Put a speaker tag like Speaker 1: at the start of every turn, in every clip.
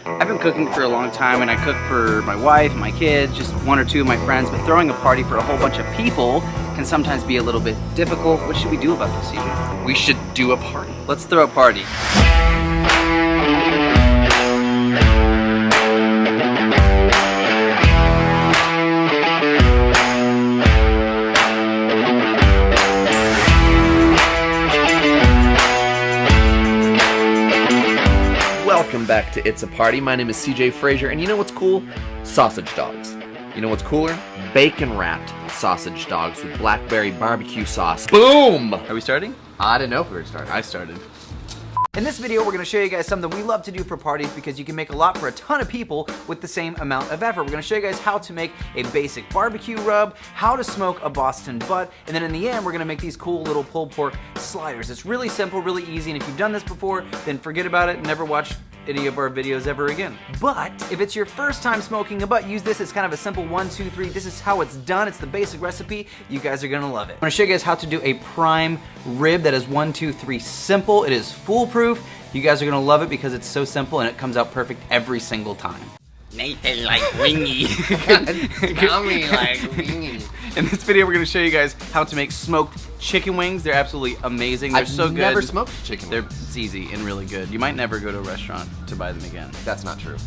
Speaker 1: I've been cooking for a long time, and I cook for my wife, my kids, just one or two of my friends, but throwing a party for a whole bunch of people can sometimes be a little bit difficult. What should we do about this, CJ?
Speaker 2: We should do a party.
Speaker 1: Let's throw a party.
Speaker 2: Welcome back to It's a Party. My name is CJ Frazier, and you know what's cool? Sausage dogs. You know what's cooler? Bacon-wrapped sausage dogs with blackberry barbecue sauce. Boom!
Speaker 1: Are we starting?
Speaker 2: I didn't know if we were starting.
Speaker 1: I started.
Speaker 3: In this video, we're going to show you guys something we love to do for parties because you can make a lot for a ton of people with the same amount of effort. We're going to show you guys how to make a basic barbecue rub, how to smoke a Boston butt, and then in the end, we're going to make these cool little pulled pork sliders. It's really simple, really easy, and if you've done this before, then forget about it and never watch any of our videos ever again. But if it's your first time smoking a butt, use this as kind of a simple 1, 2, 3. This is how it's done. It's the basic recipe. You guys are gonna love it. I'm gonna show you guys how to do a prime rib that is 1, 2, 3 simple. It is foolproof. You guys are gonna love it because it's so simple and it comes out perfect every single time.
Speaker 1: Nathan like wingy.
Speaker 2: Tell me like wingy.
Speaker 1: In this video, we're going to show you guys how to make smoked chicken wings. They're absolutely amazing. They're so good.
Speaker 2: I've never smoked chicken wings.
Speaker 1: It's easy and really good. You might never go to a restaurant to buy them again
Speaker 2: That's not true.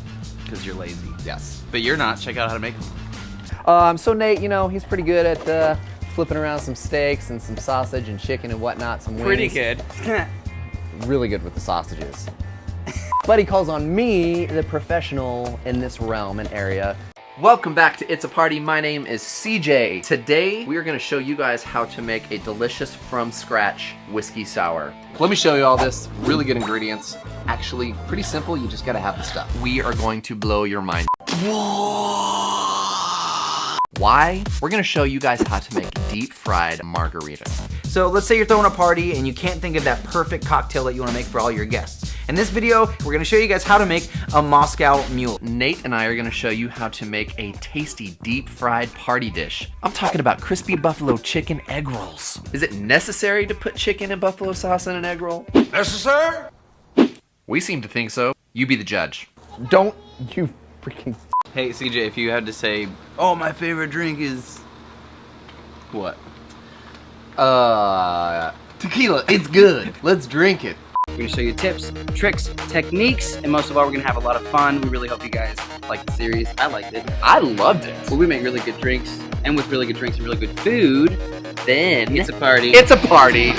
Speaker 1: because you're lazy.
Speaker 2: Yes.
Speaker 1: But you're not. Check out how to make them.
Speaker 4: So Nate, you know, he's pretty good at flipping around some steaks and some sausage and chicken and whatnot, some wings.
Speaker 1: Pretty good.
Speaker 4: Really good with the sausages. But he calls on me, the professional in this realm and area.
Speaker 2: Welcome back to It's a Party. My name is CJ. Today, we are going to show you guys how to make a delicious from-scratch whiskey sour. Let me show you all this. Really good ingredients. Actually, pretty simple. You just got to have the stuff. We are going to blow your mind. Why? We're going to show you guys how to make deep-fried margaritas.
Speaker 3: So let's say you're throwing a party and you can't think of that perfect cocktail that you want to make for all your guests. In this video, we're going to show you guys how to make a Moscow Mule.
Speaker 2: Nate and I are going to show you how to make a tasty deep-fried party dish. I'm talking about crispy buffalo chicken egg rolls. Is it necessary to put chicken and buffalo sauce in an egg roll?
Speaker 5: Necessary?
Speaker 2: We seem to think so. You be the judge.
Speaker 4: Don't you freaking...
Speaker 1: Hey, CJ, if you had to say, oh, my favorite drink is... What?
Speaker 2: Tequila. It's good. Let's drink it.
Speaker 1: We're going to show you tips, tricks, techniques, and most of all, we're going to have a lot of fun. We really hope you guys like the series. I liked it.
Speaker 2: I loved it.
Speaker 1: Well, we make really good drinks, and with really good drinks and really good food, then it's a party.
Speaker 2: It's a party.